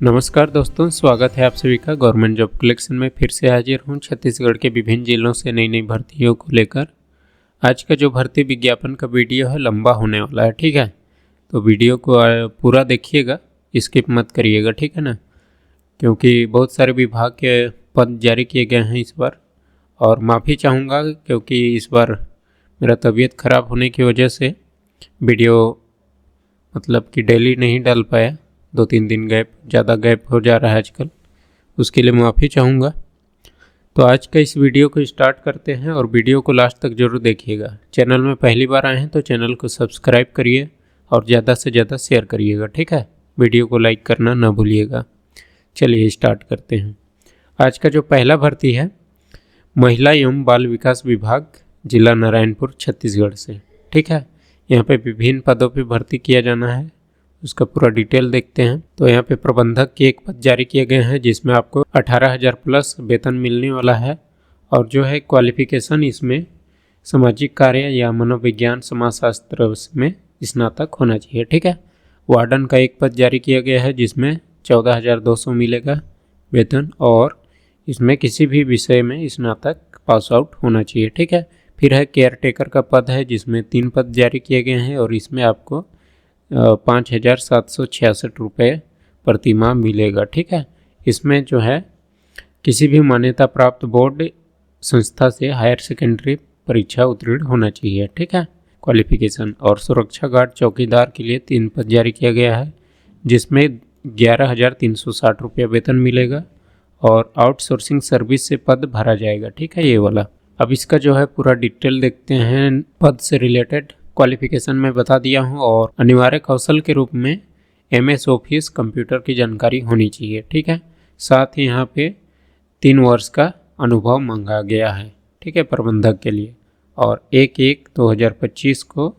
नमस्कार दोस्तों, स्वागत है आप सभी का गवर्नमेंट जॉब कलेक्शन में। फिर से हाजिर हूँ छत्तीसगढ़ के विभिन्न जिलों से नई नई भर्तियों को लेकर। आज का जो भर्ती विज्ञापन का वीडियो है लंबा होने वाला है, ठीक है। तो वीडियो को पूरा देखिएगा, स्किप मत करिएगा, ठीक है ना। क्योंकि बहुत सारे विभाग के पद जारी किए गए हैं इस बार, और माफ़ी चाहूँगा क्योंकि इस बार मेरा तबीयत ख़राब होने की वजह से वीडियो मतलब कि डेली नहीं डाल पाया। 2-3 दिन गैप, ज़्यादा गैप हो जा रहा है आजकल, उसके लिए माफ़ी चाहूँगा। तो आज का इस वीडियो को स्टार्ट करते हैं और वीडियो को लास्ट तक ज़रूर देखिएगा। चैनल में पहली बार आए हैं तो चैनल को सब्सक्राइब करिए और ज़्यादा से ज़्यादा शेयर करिएगा, ठीक है। वीडियो को लाइक करना ना भूलिएगा। चलिए स्टार्ट करते हैं। आज का जो पहला भर्ती है महिला एवं बाल विकास विभाग, जिला नारायणपुर, छत्तीसगढ़ से, ठीक है। यहाँ पे विभिन्न पदों पर भर्ती किया जाना है, उसका पूरा डिटेल देखते हैं। तो यहाँ पे प्रबंधक के एक पद जारी किए गए हैं जिसमें आपको 18,000 प्लस वेतन मिलने वाला है। और जो है क्वालिफिकेशन इसमें सामाजिक कार्य या मनोविज्ञान समाजशास्त्र में स्नातक होना चाहिए, ठीक है। वार्डन का एक पद जारी किया गया है जिसमें 14,200 मिलेगा वेतन, और इसमें किसी भी विषय में स्नातक पास आउट होना चाहिए, ठीक है। फिर है केयर टेकर का पद है जिसमें 3 पद जारी किए गए हैं और इसमें आपको 5,766 रुपये प्रति माह मिलेगा, ठीक है। इसमें जो है किसी भी मान्यता प्राप्त बोर्ड संस्था से हायर सेकेंडरी परीक्षा उत्तीर्ण होना चाहिए, ठीक है, क्वालिफिकेशन। और सुरक्षा गार्ड चौकीदार के लिए 3 पद जारी किया गया है जिसमें 11,360 रुपये वेतन मिलेगा, और आउटसोर्सिंग सर्विस से पद भरा जाएगा, ठीक है, ये वाला। अब इसका जो है पूरा डिटेल देखते हैं। पद से रिलेटेड क्वालिफिकेशन में बता दिया हूँ, और अनिवार्य कौशल के रूप में MS ऑफिस कंप्यूटर की जानकारी होनी चाहिए, ठीक है। साथ ही यहाँ पे 3 वर्ष का अनुभव मांगा गया है, ठीक है, प्रबंधक के लिए। और 1/1/2025 को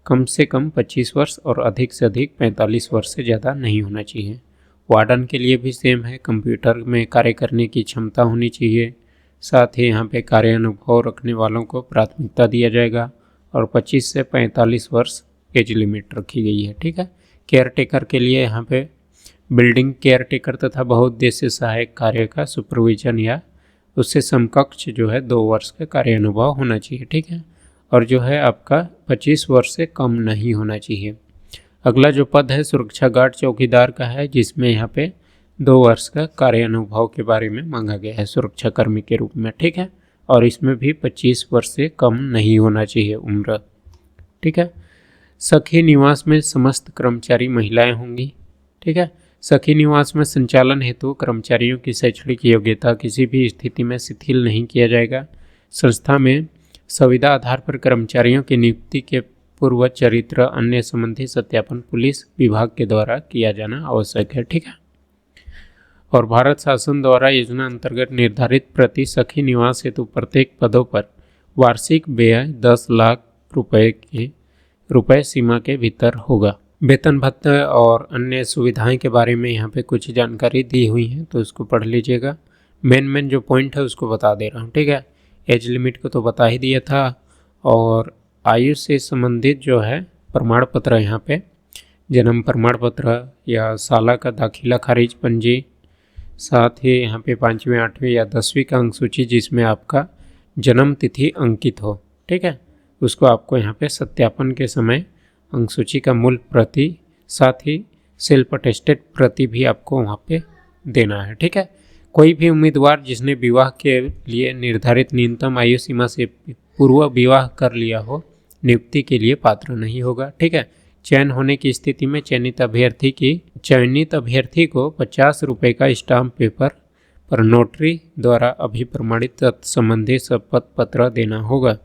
कम से कम 25 वर्ष और अधिक से अधिक 45 वर्ष से ज़्यादा नहीं होना चाहिए। वार्डन के लिए भी सेम है, कंप्यूटर में कार्य करने की क्षमता होनी चाहिए। साथ ही यहाँ पे कार्य अनुभव रखने वालों को प्राथमिकता दिया जाएगा, और 25 से 45 वर्ष एज लिमिट रखी गई है, ठीक है। केयर टेकर के लिए यहाँ पे बिल्डिंग केयर टेकर तथा बहुउद्देश्य सहायक कार्य का सुपरविजन या उससे समकक्ष जो है 2 वर्ष का कार्य अनुभव होना चाहिए, ठीक है। और जो है आपका 25 वर्ष से कम नहीं होना चाहिए। अगला जो पद है सुरक्षा गार्ड चौकीदार का है जिसमें यहाँ पे 2 वर्ष का कार्य अनुभव के बारे में मांगा गया है सुरक्षा कर्मी के रूप में, ठीक है। और इसमें भी 25 वर्ष से कम नहीं होना चाहिए उम्र, ठीक है। सखी निवास में समस्त कर्मचारी महिलाएं होंगी, ठीक है। सखी निवास में संचालन हेतु कर्मचारियों की शैक्षणिक योग्यता किसी भी स्थिति में शिथिल नहीं किया जाएगा। संस्था में संविदा आधार पर कर्मचारियों की नियुक्ति के पूर्व चरित्र अन्य संबंधी सत्यापन पुलिस विभाग के द्वारा किया जाना आवश्यक है, ठीक है। और भारत शासन द्वारा योजना अंतर्गत निर्धारित प्रति सखी निवास हेतु प्रत्येक पदों पर वार्षिक व्यय 10 लाख रुपए सीमा के भीतर होगा। वेतन भत्ता और अन्य सुविधाएं के बारे में यहाँ पे कुछ जानकारी दी हुई है, तो उसको पढ़ लीजिएगा। मेन जो पॉइंट है उसको बता दे रहा हूँ, ठीक है। एज लिमिट को तो बता ही दिया था, और आयु से संबंधित जो है प्रमाण पत्र, यहाँ पे जन्म प्रमाण पत्र या साला का दाखिला खारिज पंजी, साथ ही यहाँ पे 5वीं 8वीं या 10वीं का अंक सूची जिसमें आपका जन्म तिथि अंकित हो, ठीक है, उसको आपको यहाँ पे सत्यापन के समय अंक सूची का मूल प्रति, साथ ही सेल्फ अटेस्टेड प्रति भी आपको वहाँ पे देना है, ठीक है। कोई भी उम्मीदवार जिसने विवाह के लिए निर्धारित न्यूनतम आयु सीमा से पूर्व विवाह कर लिया हो नियुक्ति के लिए पात्र नहीं होगा, ठीक है। चयन होने की स्थिति में चयनित अभ्यर्थी को 50 रुपये का स्टाम्प पेपर पर नोटरी द्वारा अभिप्रमाणित संबंधी शपथ पत्र देना होगा,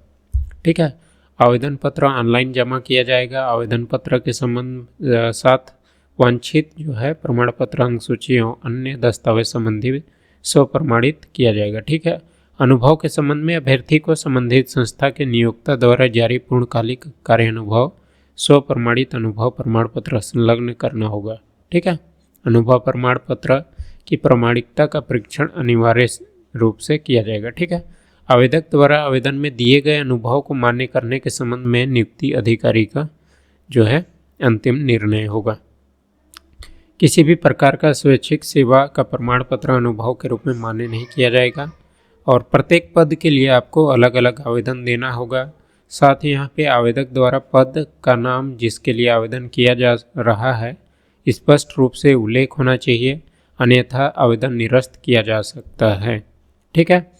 ठीक है। आवेदन पत्र ऑनलाइन जमा किया जाएगा। आवेदन पत्र के संबंध साथ वांछित जो है प्रमाण पत्र, अंक सूची और अन्य दस्तावेज संबंधी स्वप्रमाणित किया जाएगा, ठीक है। अनुभव के संबंध में अभ्यर्थी को संबंधित संस्था के नियोक्ता द्वारा जारी पूर्णकालिक कार्य अनुभव स्वप्रमाणित अनुभव प्रमाण पत्र संलग्न करना होगा, ठीक है। अनुभव प्रमाण पत्र की प्रामाणिकता का परीक्षण अनिवार्य रूप से किया जाएगा, ठीक है। आवेदक द्वारा आवेदन में दिए गए अनुभव को मान्य करने के संबंध में नियुक्ति अधिकारी का जो है अंतिम निर्णय होगा। किसी भी प्रकार का स्वैच्छिक सेवा का प्रमाण पत्र अनुभव के रूप में मान्य नहीं किया जाएगा और प्रत्येक पद के लिए आपको अलग अलग आवेदन देना होगा। साथ ही यहाँ पे आवेदक द्वारा पद का नाम जिसके लिए आवेदन किया जा रहा है स्पष्ट रूप से उल्लेख होना चाहिए, अन्यथा आवेदन निरस्त किया जा सकता है। ठीक है।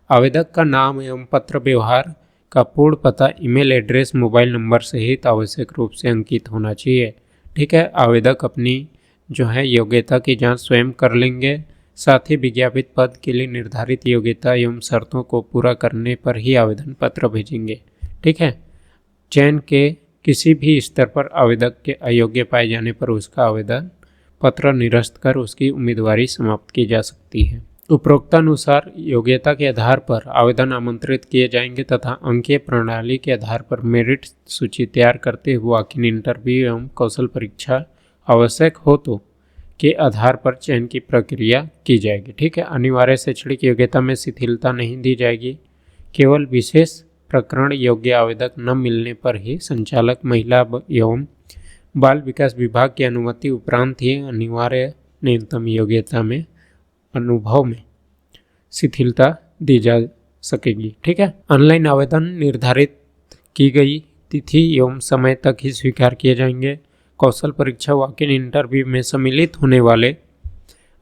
आवेदक का नाम एवं पत्र व्यवहार का पूर्ण पता, ईमेल एड्रेस, मोबाइल नंबर सहित आवश्यक रूप से अंकित होना चाहिए। ठीक है। आवेदक अपनी जो है योग्यता की जांच स्वयं कर लेंगे। साथ ही विज्ञापित पद के लिए निर्धारित योग्यता एवं शर्तों को पूरा करने पर ही आवेदन पत्र भेजेंगे। ठीक है। चयन के किसी भी स्तर पर आवेदक के अयोग्य पाए जाने पर उसका आवेदन पत्र निरस्त कर उसकी उम्मीदवारी समाप्त की जा सकती है। उपरोक्तानुसार योग्यता के आधार पर आवेदन आमंत्रित किए जाएंगे तथा अंकीय प्रणाली के आधार पर मेरिट सूची तैयार करते हुए वॉक-इन इंटरव्यू एवं कौशल परीक्षा आवश्यक हो तो के आधार पर चयन की प्रक्रिया की जाएगी। ठीक है। अनिवार्य शैक्षणिक योग्यता में शिथिलता नहीं दी जाएगी। केवल विशेष प्रकरण योग्य आवेदक न मिलने पर ही संचालक महिला एवं बाल विकास विभाग की अनुमति उपरांत ही अनिवार्य न्यूनतम योग्यता में अनुभव में शिथिलता दी जा सकेगी। ठीक है। ऑनलाइन आवेदन निर्धारित की गई तिथि एवं समय तक ही स्वीकार किए जाएंगे। कौशल परीक्षा वॉक-इन इंटरव्यू में सम्मिलित होने वाले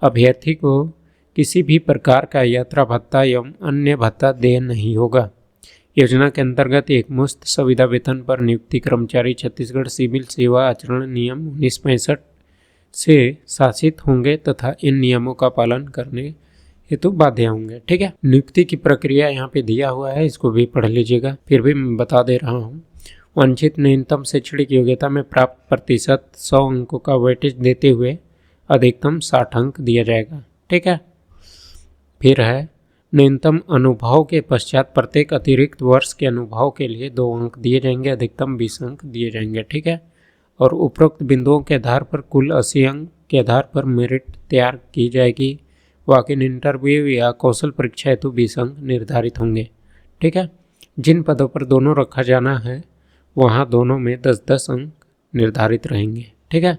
अभ्यर्थी को किसी भी प्रकार का यात्रा भत्ता एवं अन्य भत्ता देय नहीं होगा। योजना के अंतर्गत एक मुश्त संविदा वेतन पर नियुक्ति कर्मचारी छत्तीसगढ़ सिविल सेवा आचरण नियम 1965 से शासित होंगे तथा इन नियमों का पालन करने हेतु बाध्य होंगे। ठीक है। नियुक्ति की प्रक्रिया यहाँ पे दिया हुआ है, इसको भी पढ़ लीजिएगा, फिर भी मैं बता दे रहा हूँ। वांछित न्यूनतम शैक्षणिक योग्यता में प्राप्त प्रतिशत 100 अंकों का वेटेज देते हुए अधिकतम 60 अंक दिया जाएगा। ठीक है। फिर है न्यूनतम अनुभव के पश्चात प्रत्येक अतिरिक्त वर्ष के अनुभव के लिए 2 अंक दिए जाएंगे, अधिकतम 20 अंक दिए जाएंगे। ठीक है। और उपरोक्त बिंदुओं के आधार पर कुल 80 अंक के आधार पर मेरिट तैयार की जाएगी। वॉक-इन इंटरव्यू या कौशल परीक्षा हेतु 20 अंक निर्धारित होंगे। ठीक है। जिन पदों पर दोनों रखा जाना है वहाँ दोनों में 10-10 अंक निर्धारित रहेंगे। ठीक है।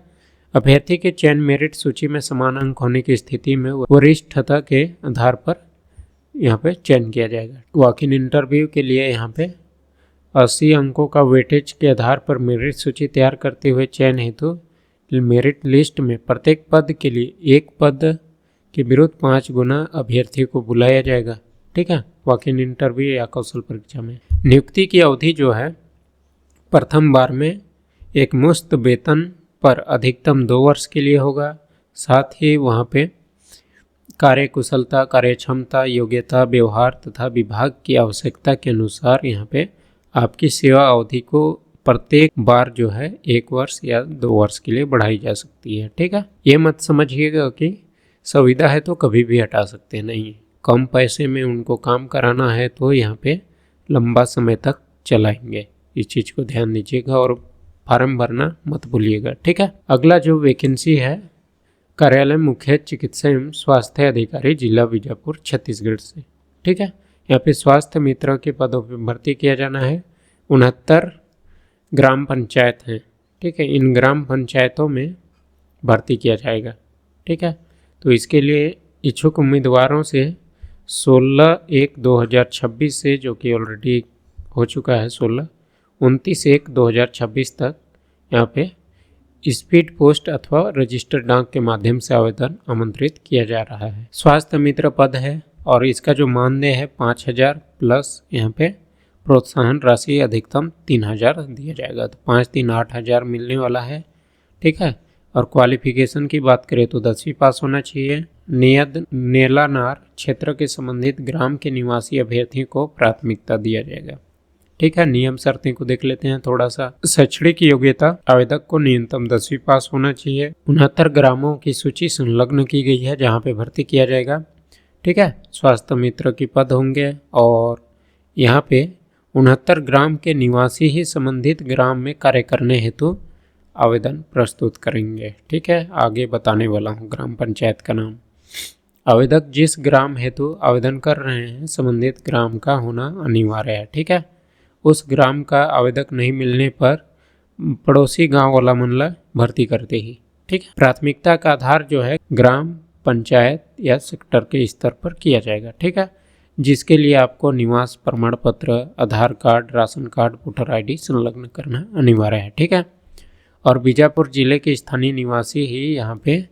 अभ्यर्थी के चयन मेरिट सूची में समान अंक होने की स्थिति में वरिष्ठता के आधार पर यहाँ पे चयन किया जाएगा। वॉक-इन इंटरव्यू के लिए यहाँ पे 80 अंकों का वेटेज के आधार पर मेरिट सूची तैयार करते हुए चयन हेतु मेरिट लिस्ट में प्रत्येक पद के लिए एक पद के विरुद्ध 5 गुना अभ्यर्थियों को बुलाया जाएगा। ठीक है। वॉक-इन इंटरव्यू या कौशल परीक्षा में नियुक्ति की अवधि जो है प्रथम बार में एक मुश्त वेतन पर अधिकतम 2 वर्ष के लिए होगा। साथ ही वहाँ पे कार्यकुशलता, कार्यक्षमता, योग्यता, व्यवहार तथा विभाग की आवश्यकता के अनुसार यहाँ पे आपकी सेवा अवधि को प्रत्येक बार जो है 1 वर्ष या 2 वर्ष के लिए बढ़ाई जा सकती है। ठीक है। ये मत समझिएगा कि सुविधा है तो कभी भी हटा सकते नहीं। कम पैसे में उनको काम कराना है तो यहाँ पे लंबा समय तक चलाएंगे। इस चीज़ को ध्यान दीजिएगा और फार्म भरना मत भूलिएगा। ठीक है। अगला जो वैकेंसी है कार्यालय मुख्य चिकित्सा एवं स्वास्थ्य अधिकारी जिला बीजापुर छत्तीसगढ़ से। ठीक है। यहाँ पे स्वास्थ्य मित्र के पदों पे भर्ती किया जाना है। 69 ग्राम पंचायत हैं। ठीक है। इन ग्राम पंचायतों में भर्ती किया जाएगा। ठीक है। तो इसके लिए इच्छुक उम्मीदवारों से 16/1/2026 से, जो कि ऑलरेडी हो चुका है 29/1/2026 तक यहाँ पे स्पीड पोस्ट अथवा रजिस्टर्ड डाक के माध्यम से आवेदन आमंत्रित किया जा रहा है। स्वास्थ्य मित्र पद है और इसका जो मानदेय है 5,000 प्लस यहाँ पे प्रोत्साहन राशि अधिकतम 3,000 दिया जाएगा। तो 5-3 8,000 मिलने वाला है। ठीक है। और क्वालिफिकेशन की बात करें तो 10वीं पास होना चाहिए। नियत नेलानार क्षेत्र के संबंधित ग्राम के निवासी अभ्यर्थियों को प्राथमिकता दिया जाएगा। ठीक है। नियम शर्तें को देख लेते हैं थोड़ा सा। शैक्षणिक योग्यता आवेदक को न्यूनतम 10वीं पास होना चाहिए। 69 ग्रामों की सूची संलग्न की गई है जहाँ पे भर्ती किया जाएगा। ठीक है। स्वास्थ्य मित्र के पद होंगे और यहाँ पे 69 ग्राम के निवासी ही संबंधित ग्राम में कार्य करने हेतु आवेदन प्रस्तुत करेंगे। ठीक है। आगे बताने वाला हूँ ग्राम पंचायत का नाम। आवेदक जिस ग्राम हेतु आवेदन कर रहे हैं संबंधित ग्राम का होना अनिवार्य है। ठीक है। उस ग्राम का आवेदक नहीं मिलने पर पड़ोसी गांव वाला मामला भर्ती करते ही। ठीक है। प्राथमिकता का आधार जो है ग्राम पंचायत या सेक्टर के स्तर पर किया जाएगा, ठीक है, जिसके लिए आपको निवास प्रमाण पत्र, Aadhaar card, ration card, voter ID संलग्न करना अनिवार्य है, ठीक है। और बीजापुर जिले के स्थानीय निवासी ही यहाँ पे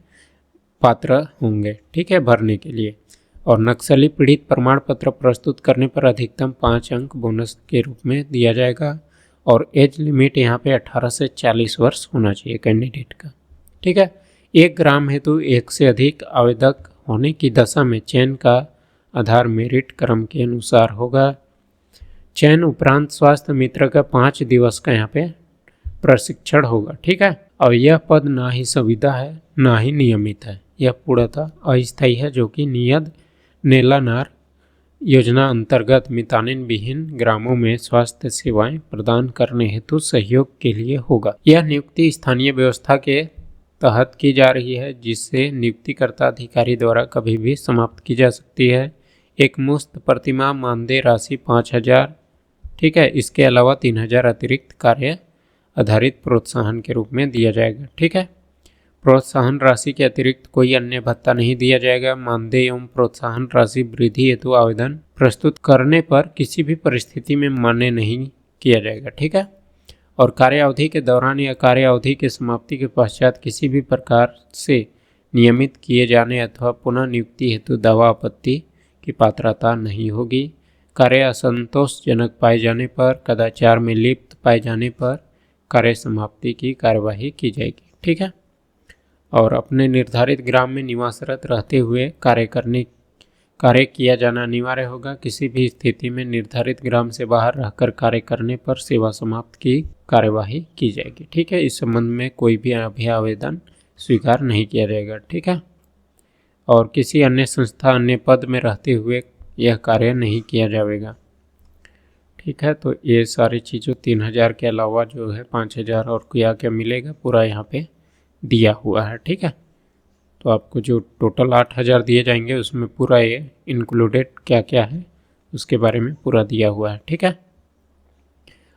पात्र होंगे, ठीक है, भरने के लिए। और नक्सली पीड़ित प्रमाण पत्र प्रस्तुत करने पर अधिकतम 5 अंक बोनस के रूप में दिया जाएगा। और एज लिमिट यहाँ पे 18 से 40 वर्ष होना चाहिए कैंडिडेट का, ठीक है। 1 ग्राम हेतु 1 से अधिक आवेदक होने की दशा में चयन का आधार मेरिट क्रम के अनुसार होगा। चयन उपरांत स्वास्थ्य मित्र का 5 दिवस का यहाँ पे प्रशिक्षण होगा, ठीक है। और यह पद ना ही संविदा है ना ही नियमित है, यह पूर्णतः अस्थायी है, जो कि नियत नेलानार योजना अंतर्गत मितानिन विहीन ग्रामों में स्वास्थ्य सेवाएं प्रदान करने हेतु सहयोग के लिए होगा। यह नियुक्ति स्थानीय व्यवस्था के तहत की जा रही है, जिससे नियुक्तिकर्ता अधिकारी द्वारा कभी भी समाप्त की जा सकती है। एक मुश्त प्रतिमाह मानदेय राशि 5,000, ठीक है। इसके अलावा 3,000 अतिरिक्त कार्य आधारित प्रोत्साहन के रूप में दिया जाएगा, ठीक है। प्रोत्साहन राशि के अतिरिक्त कोई अन्य भत्ता नहीं दिया जाएगा। मानदेय एवं प्रोत्साहन राशि वृद्धि हेतु आवेदन प्रस्तुत करने पर किसी भी परिस्थिति में मान्य नहीं किया जाएगा, ठीक है। और कार्य अवधि के दौरान या कार्य अवधि के समाप्ति के पश्चात किसी भी प्रकार से नियमित किए जाने अथवा पुनः नियुक्ति हेतु दावा आपत्ति की पात्रता नहीं होगी। कार्य असंतोषजनक पाए जाने पर, कदाचार में लिप्त पाए जाने पर कार्य समाप्ति की कार्यवाही की जाएगी, ठीक है। और अपने निर्धारित ग्राम में निवासरत रहते हुए कार्य किया जाना अनिवार्य होगा। किसी भी स्थिति में निर्धारित ग्राम से बाहर रहकर कार्य करने पर सेवा समाप्त की कार्यवाही की जाएगी, ठीक है। इस संबंध में कोई भी अभी आवेदन स्वीकार नहीं किया जाएगा, ठीक है। और किसी अन्य संस्था अन्य पद में रहते हुए यह कार्य नहीं किया जाएगा, ठीक है। तो ये सारी चीज़ों 3,000 के अलावा जो है 5,000 और क्या क्या मिलेगा पूरा यहाँ पे दिया हुआ है, ठीक है। तो आपको जो टोटल 8,000 दिए जाएंगे उसमें पूरा ये इंक्लूडेड क्या क्या है उसके बारे में पूरा दिया हुआ है, ठीक है।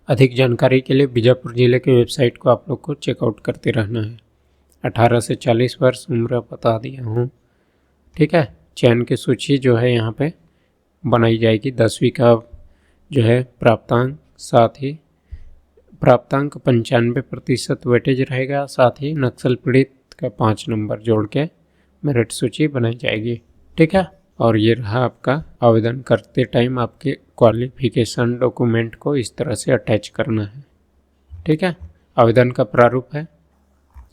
अधिक जानकारी के लिए बीजापुर जिले के वेबसाइट को आप लोग को चेकआउट करते रहना है। 18 से 40 वर्ष उम्र बता दिया हूँ, ठीक है। चयन की सूची जो है यहाँ पे बनाई जाएगी। 10वीं का जो है प्राप्तांक, साथ ही प्राप्तांक 95% वेटेज रहेगा। साथ ही नक्सल पीड़ित का 5 नंबर जोड़ के मेरिट सूची बनाई जाएगी, ठीक है। और ये रहा आपका आवेदन करते टाइम आपके क्वालिफिकेशन डॉक्यूमेंट को इस तरह से अटैच करना है, ठीक है। आवेदन का प्रारूप है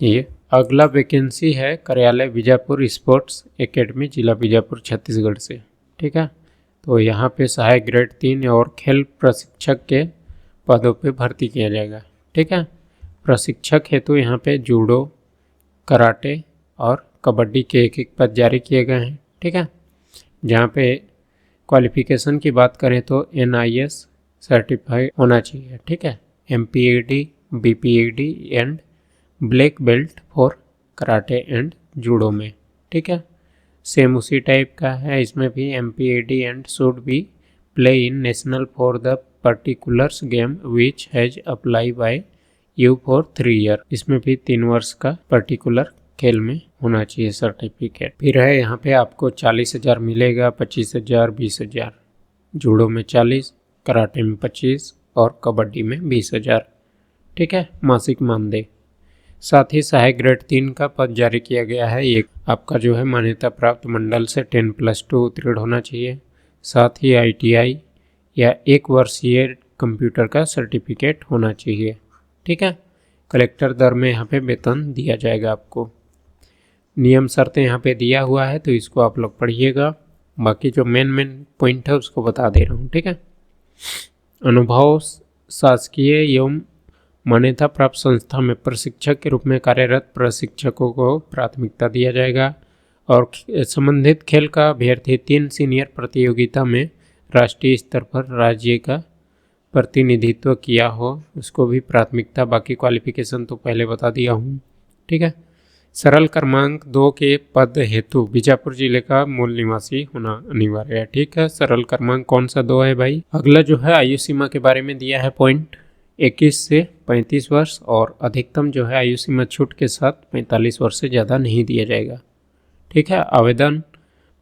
ये। अगला वैकेंसी है कार्यालय बीजापुर स्पोर्ट्स एकेडमी, जिला बीजापुर, छत्तीसगढ़ से, ठीक है। तो यहाँ पे सहायक ग्रेड 3 और खेल प्रशिक्षक के पदों पे भर्ती किया जाएगा, ठीक है। प्रशिक्षक हेतु यहाँ पे जूडो, कराटे और कबड्डी के 1-1 पद जारी किए गए हैं, ठीक है। जहाँ पे क्वालिफिकेशन की बात करें तो NIS सर्टिफाइड होना चाहिए, ठीक है। MPAD, BPAD and black belt for karate and judo में, ठीक है। सेम उसी टाइप का है इसमें भी। MPAD and should be play in national for the particulars game which has apply bye you for 3 year. इसमें भी 3 वर्ष का पर्टिकुलर खेल में होना चाहिए सर्टिफिकेट। फिर है यहाँ पे आपको 40,000 मिलेगा, 25,000, 20,000, जूडो में 40, कराटे में 25 और कबड्डी में 20,000, ठीक है, मासिक मानदेय। साथ ही सहायक ग्रेड 3 का पद जारी किया गया है। एक आपका जो है मान्यता प्राप्त मंडल से 10+2 उत्तीर्ण होना चाहिए। साथ ही ITI या 1 वर्षीय कंप्यूटर का सर्टिफिकेट होना चाहिए, ठीक है। कलेक्टर दर में यहाँ पे वेतन दिया जाएगा आपको। नियम शर्तें यहाँ पे दिया हुआ है तो इसको आप लोग पढ़िएगा। बाकी जो मेन पॉइंट है उसको बता दे रहा हूँ, ठीक है। अनुभव शासकीय एवं मान्यता प्राप्त संस्था में प्रशिक्षक के रूप में कार्यरत प्रशिक्षकों को प्राथमिकता दिया जाएगा। और संबंधित खेल का अभ्यर्थी 3 सीनियर प्रतियोगिता में राष्ट्रीय स्तर पर राज्य का प्रतिनिधित्व किया हो उसको भी प्राथमिकता। बाकी क्वालिफिकेशन तो पहले बता दिया हूँ, ठीक है। सरल क्रमांक 2 के पद हेतु बीजापुर जिले का मूल निवासी होना अनिवार्य है, ठीक है। सरल क्रमांक कौन सा 2 है भाई? अगला जो है आयु सीमा के बारे में दिया है पॉइंट 21 से 35 वर्ष और अधिकतम जो है आयु सीमा छूट के साथ 45 वर्ष से ज़्यादा नहीं दिया जाएगा। ठीक है। आवेदन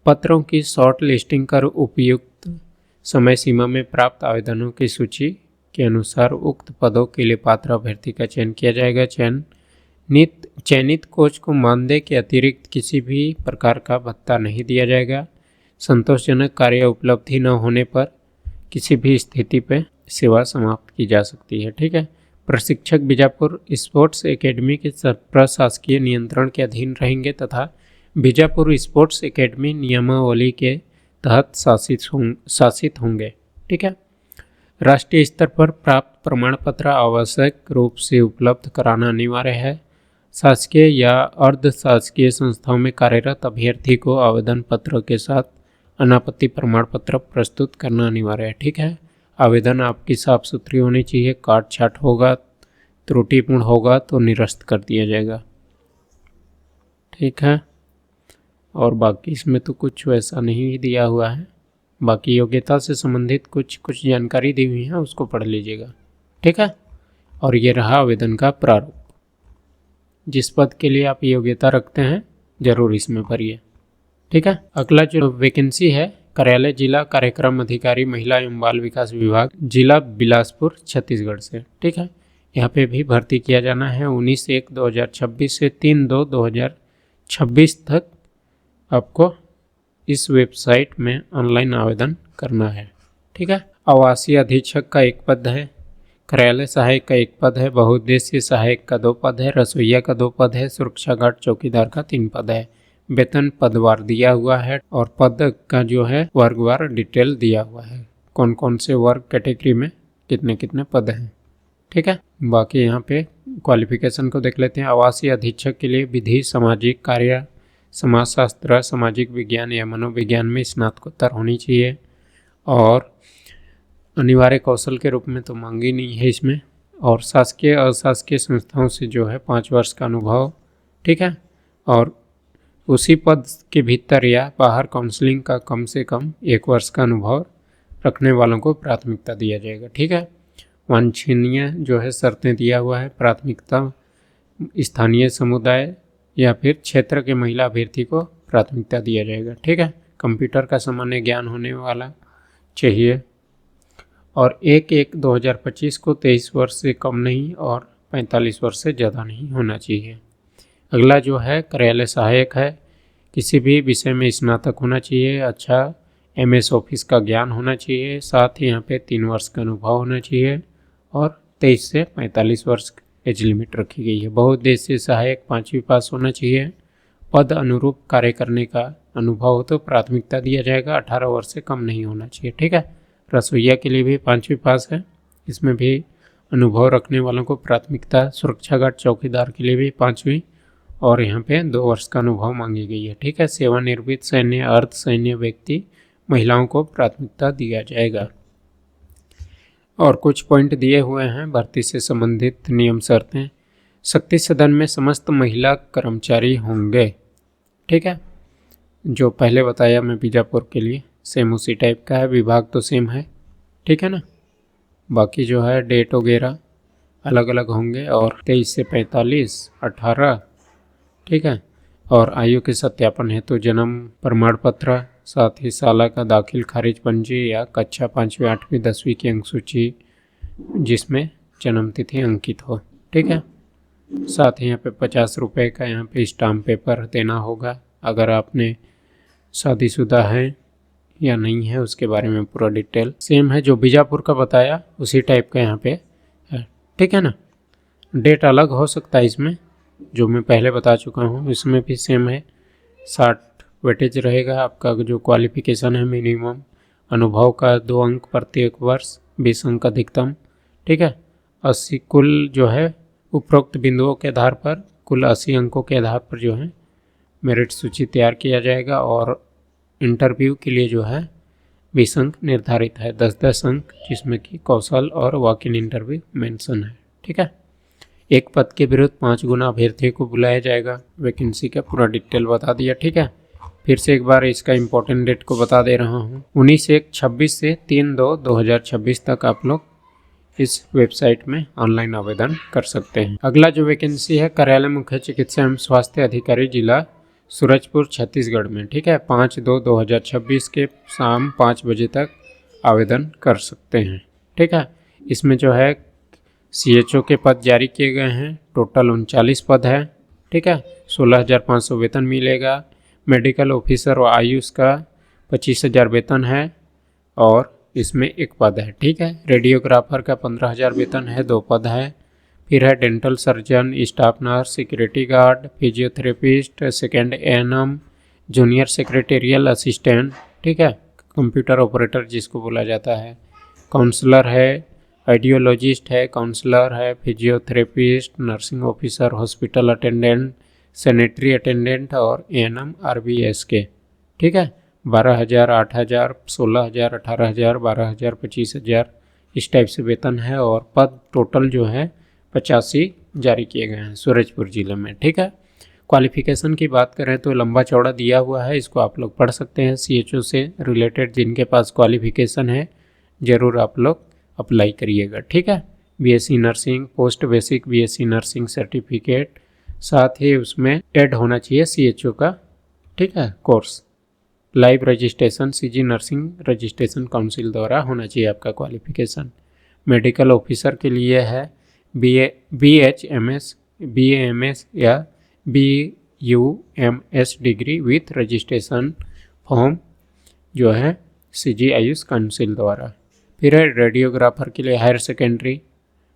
पत्रों की शॉर्ट लिस्टिंग कर उपयुक्त समय सीमा में प्राप्त आवेदनों की सूची के अनुसार उक्त पदों के लिए पात्र अभ्यर्थी का चयन किया जाएगा। चयनित कोच को मानदेय के अतिरिक्त किसी भी प्रकार का भत्ता नहीं दिया जाएगा। संतोषजनक कार्य उपलब्धि न होने पर किसी भी स्थिति पर सेवा समाप्त की जा सकती है। ठीक है। प्रशिक्षक बीजापुर स्पोर्ट्स एकेडमी के प्रशासकीय नियंत्रण के अधीन रहेंगे तथा बीजापुर स्पोर्ट्स एकेडमी नियमावली के तहत शासित होंगे। ठीक है। राष्ट्रीय स्तर पर प्राप्त प्रमाण पत्र आवश्यक रूप से उपलब्ध कराना अनिवार्य है। शासकीय या अर्ध शासकीय संस्थाओं में कार्यरत अभ्यर्थी को आवेदन पत्र के साथ अनापत्ति प्रमाण पत्र प्रस्तुत करना अनिवार्य है। ठीक है। आवेदन आपकी साफ सुथरी होनी चाहिए। काट छाट होगा, त्रुटिपूर्ण होगा तो निरस्त कर दिया जाएगा। ठीक है। और बाकी इसमें तो कुछ वैसा नहीं दिया हुआ है। बाकी योग्यता से संबंधित कुछ जानकारी दी हुई है, उसको पढ़ लीजिएगा। ठीक है। और ये रहा आवेदन का प्रारूप। जिस पद के लिए आप योग्यता रखते हैं जरूर इसमें भरिए। ठीक है। अगला जो वैकेंसी है, कार्यालय जिला कार्यक्रम अधिकारी महिला एवं बाल विकास विभाग, जिला बिलासपुर, छत्तीसगढ़ से। ठीक है। यहाँ पे भी भर्ती किया जाना है। 19/1/2026 से 3/2/2026 तक आपको इस वेबसाइट में ऑनलाइन आवेदन करना है। ठीक है। आवासीय अधीक्षक का 1 पद है, कार्यालय सहायक का 1 पद है, बहुउद्देशीय सहायक का 2 पद है, रसोइया का 2 पद है, सुरक्षा गार्ड चौकीदार का 3 पद है। वेतन पदवार दिया हुआ है और पद का जो है वर्गवार डिटेल दिया हुआ है, कौन कौन से वर्ग कैटेगरी में कितने कितने पद हैं। ठीक है। बाकी यहाँ पे क्वालिफिकेशन को देख लेते हैं। आवासीय अधीक्षक के लिए विधि, सामाजिक कार्य, समाजशास्त्र, सामाजिक विज्ञान या मनोविज्ञान में स्नातकोत्तर होनी चाहिए और अनिवार्य कौशल के रूप में तो मांगी नहीं है इसमें। और शासकीय अशासकीय संस्थाओं से जो है 5 वर्ष का अनुभव। ठीक है। और उसी पद के भीतर या बाहर काउंसलिंग का कम से कम 1 वर्ष का अनुभव रखने वालों को प्राथमिकता दिया जाएगा। ठीक है। वांछनीय जो है शर्तें दिया हुआ है। प्राथमिकता स्थानीय समुदाय या फिर क्षेत्र के महिला अभ्यर्थी को प्राथमिकता दिया जाएगा। ठीक है। कंप्यूटर का सामान्य ज्ञान होने वाला चाहिए और 1/1/2025 को 23 वर्ष से कम नहीं और 45 वर्ष से ज़्यादा नहीं होना चाहिए। अगला जो है कार्यालय सहायक है, किसी भी विषय में स्नातक होना चाहिए, अच्छा MS ऑफिस का ज्ञान होना चाहिए, साथ ही यहाँ पे 3 वर्ष का अनुभव होना चाहिए और 23 से 45 वर्ष एज लिमिट रखी गई है। बहुउद्देशीय सहायक 5वीं पास होना चाहिए। पद अनुरूप कार्य करने का अनुभव हो तो प्राथमिकता दिया जाएगा, 18 वर्ष से कम नहीं होना चाहिए। ठीक है। रसोइया के लिए भी 5वीं पास है, इसमें भी अनुभव रखने वालों को प्राथमिकता। सुरक्षा गार्ड चौकीदार के लिए भी 5वीं और यहाँ पे 2 वर्ष का अनुभव मांगी गई है। ठीक है। सेवानिवृत्त सैन्य, अर्ध सैन्य व्यक्ति, महिलाओं को प्राथमिकता दिया जाएगा। और कुछ पॉइंट दिए हुए हैं भर्ती से संबंधित नियम शर्तें। शक्ति सदन में समस्त महिला कर्मचारी होंगे। ठीक है। जो पहले बताया मैं बीजापुर के लिए सेम उसी टाइप का है, विभाग तो सेम है। ठीक है ना। बाकी जो है डेट वगैरह अलग अलग होंगे और 23 से 45, 18। ठीक है। और आयु के सत्यापन है तो जन्म प्रमाण पत्र, साथ ही साल का दाखिल खारिज पंजी या कक्षा 5वीं 8वीं 10वीं की अंक सूची जिसमें जन्म तिथि अंकित हो। ठीक है। साथ ही यहाँ पे 50 रुपये का यहाँ पे स्टाम्प पेपर देना होगा। अगर आपने शादीशुदा है या नहीं है उसके बारे में पूरा डिटेल सेम है, जो बीजापुर का बताया उसी टाइप का यहाँ पे है। ठीक है ना। डेट अलग हो सकता है इसमें, जो मैं पहले बता चुका हूँ इसमें भी सेम है। 60 वेटेज रहेगा आपका। जो क्वालिफिकेशन है मिनिमम अनुभव का 2 अंक प्रत्येक वर्ष, 20 अंक अधिकतम। ठीक है। 80 कुल जो है उपरोक्त बिंदुओं के आधार पर कुल 80 अंकों के आधार पर जो है मेरिट सूची तैयार किया जाएगा और इंटरव्यू के लिए जो है 20 अंक निर्धारित है, 10-10 अंक जिसमें कि कौशल और वॉक इन इंटरव्यू मेंशन है। ठीक है। 1 पद के विरुद्ध 5 गुना अभ्यर्थियों को बुलाया जाएगा। वैकेंसी का पूरा डिटेल बता दिया। ठीक है। फिर से एक बार इसका इम्पोर्टेंट डेट को बता दे रहा हूँ। 19/1/26 से 3/2/2026 तक आप लोग इस वेबसाइट में ऑनलाइन आवेदन कर सकते हैं। अगला जो वैकेंसी है कार्यालय मुख्य चिकित्सा एवं स्वास्थ्य अधिकारी जिला सूरजपुर छत्तीसगढ़ में, ठीक है। 5/2/2026 के शाम 5 बजे तक आवेदन कर सकते हैं, ठीक है। इसमें जो है CHO के पद जारी किए गए हैं, टोटल 39 पद है, ठीक है। 16,500 वेतन मिलेगा। मेडिकल ऑफिसर और आयुष का 25,000 वेतन है और इसमें एक पद है, ठीक है। रेडियोग्राफर का 15,000 वेतन है, 2 पद है। फिर है dental surgeon, staff nurse, security guard, physiotherapist, second ANM, junior secretarial assistant, ठीक है। कंप्यूटर ऑपरेटर जिसको बोला जाता है, काउंसलर है, आइडियोलॉजिस्ट है, काउंसलर है, physiotherapist, nursing officer, hospital attendant, sanitary attendant और ANM RBS के, ठीक है। 12,000, 8,000, 16,000, 18,000, 12,000, 25,000 इस टाइप से वेतन है और पद टोटल जो है 85 जारी किए गए हैं सूरजपुर जिले में, ठीक है। क्वालिफिकेशन की बात करें तो लंबा चौड़ा दिया हुआ है, इसको आप लोग पढ़ सकते हैं। CHO से रिलेटेड जिनके पास क्वालिफिकेशन है ज़रूर आप लोग अप्लाई करिएगा, ठीक है। BSc nursing, post basic BSc nursing certificate, साथ ही उसमें ऐड होना चाहिए CHO का, ठीक है, course. Live registration CG nursing registration council द्वारा होना चाहिए आपका क्वालिफिकेशन। मेडिकल ऑफिसर के लिए है BHMS, BAMS या BUMS degree with registration form जो है CG आयुष काउंसिल द्वारा। फिर है रेडियोग्राफर के लिए हायर सेकेंडरी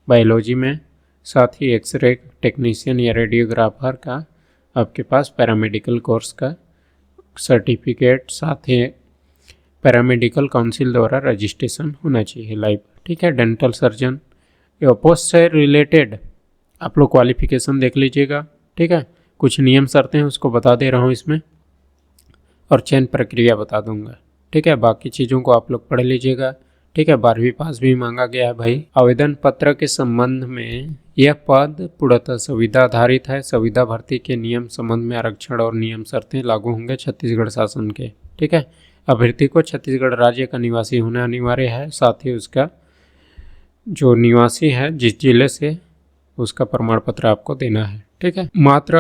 बायोलॉजी में, साथ ही एक्सरे टेक्नीशियन या रेडियोग्राफर का आपके पास पैरामेडिकल कोर्स का सर्टिफिकेट, साथ ही पैरामेडिकल काउंसिल द्वारा रजिस्ट्रेशन होना चाहिए लाइव, ठीक है। डेंटल सर्जन या पोस्ट से रिलेटेड आप लोग क्वालिफिकेशन देख लीजिएगा, ठीक है। कुछ नियम शर्तें हैं उसको बता दे रहा हूँ इसमें और चयन प्रक्रिया बता दूंगा, ठीक है। बाकी चीज़ों को आप लोग पढ़ लीजिएगा, ठीक है। 12वीं पास भी मांगा गया है भाई। आवेदन पत्र के संबंध में यह पद पूर्णतः संविदा आधारित है। संविदा भर्ती के नियम संबंध में आरक्षण और नियम शर्तें लागू होंगे छत्तीसगढ़ शासन के, ठीक है। अभ्यर्थी को छत्तीसगढ़ राज्य का निवासी होना अनिवार्य है, साथ ही उसका जो निवासी है जिस जिले से उसका प्रमाण पत्र आपको देना है, ठीक है। मात्र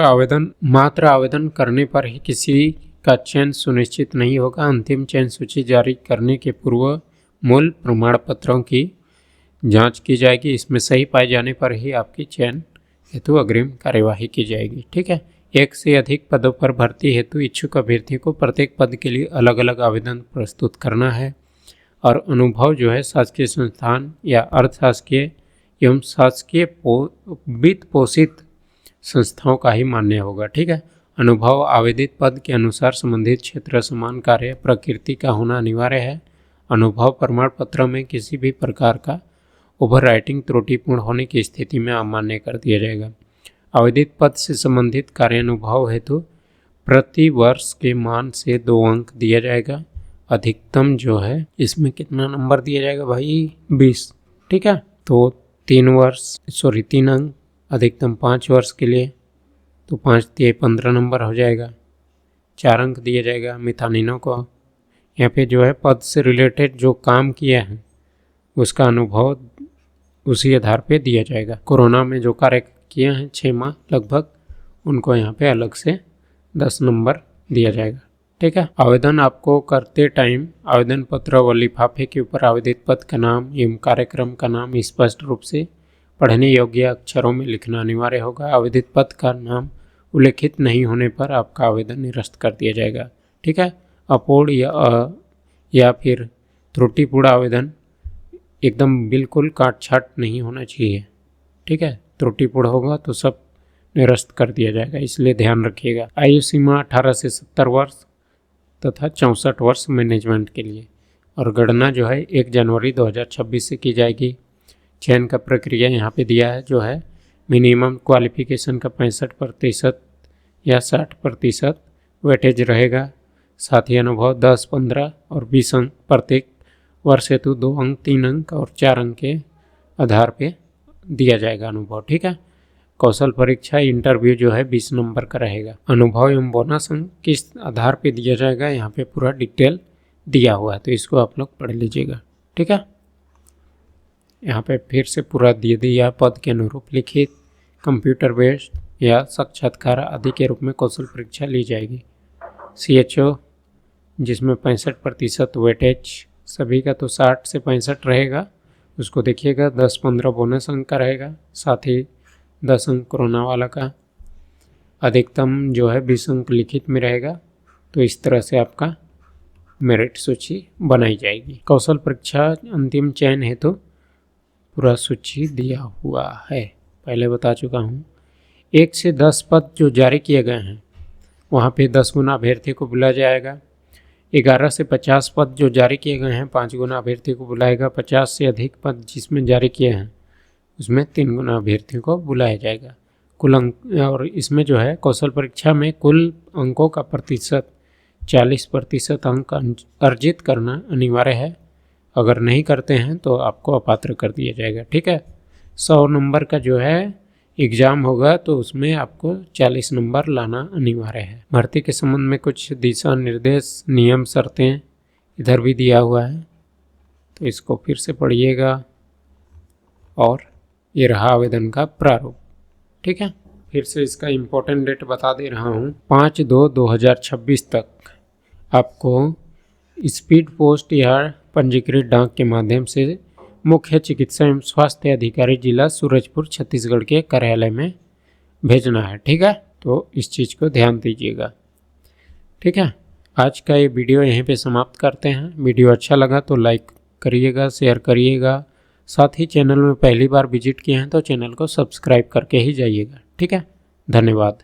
आवेदन करने पर ही किसी का चयन सुनिश्चित नहीं होगा। अंतिम चयन सूची जारी करने के पूर्व मूल प्रमाण पत्रों की जांच की जाएगी। इसमें सही पाए जाने पर ही आपकी चयन हेतु अग्रिम कार्यवाही की जाएगी, ठीक है। एक से अधिक पदों पर भर्ती हेतु इच्छुक अभ्यर्थी को प्रत्येक पद के लिए अलग अलग आवेदन प्रस्तुत करना है और अनुभव जो है शासकीय संस्थान या अर्धशासकीय एवं शासकीय वित्त पोषित संस्थाओं का ही मान्य होगा, ठीक है। अनुभव आवेदित पद के अनुसार संबंधित क्षेत्र समान कार्य प्रकृति का होना अनिवार्य है। अनुभव प्रमाण पत्र में किसी भी प्रकार का ओवर राइटिंग त्रुटिपूर्ण होने की स्थिति में अमान्य कर दिया जाएगा। आवेदित पद से संबंधित कार्यानुभव हेतु प्रति वर्ष के मान से 2 अंक दिया जाएगा। अधिकतम जो है इसमें कितना नंबर दिया जाएगा भाई, 20, ठीक है। तो 3 अंक, अधिकतम 5 वर्ष के लिए तो 5 दिए 15 नंबर हो जाएगा। 4 अंक दिया जाएगा मिथानिनों को। यहाँ पे जो है पद से रिलेटेड जो काम किया है उसका अनुभव उसी आधार पे दिया जाएगा। कोरोना में जो कार्य किए हैं 6 माह लगभग, उनको यहाँ पे अलग से 10 नंबर दिया जाएगा, ठीक है। आवेदन आपको करते टाइम आवेदन पत्र व लिफाफे के ऊपर आवेदित पद का नाम एवं कार्यक्रम का नाम स्पष्ट रूप से पढ़ने योग्य अक्षरों में लिखना अनिवार्य होगा। आवेदित पद का नाम उल्लेखित नहीं होने पर आपका आवेदन निरस्त कर दिया जाएगा, ठीक है। अपूर्ण या फिर त्रुटिपूर्ण आवेदन एकदम बिल्कुल काट छाट नहीं होना चाहिए, ठीक है। त्रुटिपूर्ण होगा तो सब निरस्त कर दिया जाएगा, इसलिए ध्यान रखिएगा। आयु सीमा 18 से 70 वर्ष तथा 64 वर्ष मैनेजमेंट के लिए और गणना जो है 1 जनवरी 2026 से की जाएगी। चयन का प्रक्रिया यहाँ पे दिया है जो है मिनिमम क्वालिफिकेशन का 65% या 60% वेटेज रहेगा। साथ ही अनुभव 10, 15 और 20 अंक प्रत्येक वर्ष हेतु 2 अंक, 3 अंक और 4 अंक के आधार पे दिया जाएगा अनुभव, ठीक है। कौशल परीक्षा इंटरव्यू जो है 20 नंबर का रहेगा। अनुभव एवं बोनस अंक किस आधार पे दिया जाएगा यहाँ पे पूरा डिटेल दिया हुआ है, तो इसको आप लोग पढ़ लीजिएगा, ठीक है। यहाँ पे फिर से पूरा दे दिया, पद के अनुरूप लिखित, कंप्यूटर बेस्ड या साक्षात्कार आदि के रूप में कौशल परीक्षा ली जाएगी। CHO जिसमें 65% वेटेज, सभी का तो 60 से 65 रहेगा, उसको देखिएगा। 10-15 बोनस अंक का रहेगा, साथ ही 10 अंक कोरोना वाला का। अधिकतम जो है 20 अंक लिखित में रहेगा। तो इस तरह से आपका मेरिट सूची बनाई जाएगी। कौशल परीक्षा अंतिम चयन हेतु पूरा सूची दिया हुआ है, पहले बता चुका हूँ। 1 से 10 पद जो जारी किए गए हैं वहाँ पे 10 गुना अभ्यर्थी को बुलाया जाएगा। 11 से 50 पद जो जारी किए गए हैं 5 गुना अभ्यर्थी को बुलाएगा। 50 से अधिक पद जिसमें जारी किए हैं उसमें 3 गुना अभ्यर्थियों को बुलाया जाएगा। कुल अंक, और इसमें जो है कौशल परीक्षा में कुल अंकों का प्रतिशत 40% अंक अर्जित करना अनिवार्य है। अगर नहीं करते हैं तो आपको अपात्र कर दिया जाएगा, ठीक है। 100 नंबर का जो है एग्ज़ाम होगा तो उसमें आपको 40 नंबर लाना अनिवार्य है। भर्ती के संबंध में कुछ दिशा निर्देश, नियम, शर्तें इधर भी दिया हुआ है, तो इसको फिर से पढ़िएगा। और ये रहा आवेदन का प्रारूप, ठीक है। फिर से इसका इम्पोर्टेंट डेट बता दे रहा हूँ। 5/2/2026 तक आपको स्पीड पोस्ट या पंजीकृत डाक के माध्यम से मुख्य चिकित्सा एवं स्वास्थ्य अधिकारी जिला सूरजपुर छत्तीसगढ़ के कार्यालय में भेजना है, ठीक है। तो इस चीज़ को ध्यान दीजिएगा, ठीक है। आज का ये वीडियो यहीं पे समाप्त करते हैं। वीडियो अच्छा लगा तो लाइक करिएगा, शेयर करिएगा। साथ ही चैनल में पहली बार विजिट किए हैं तो चैनल को सब्सक्राइब करके ही जाइएगा, ठीक है। धन्यवाद।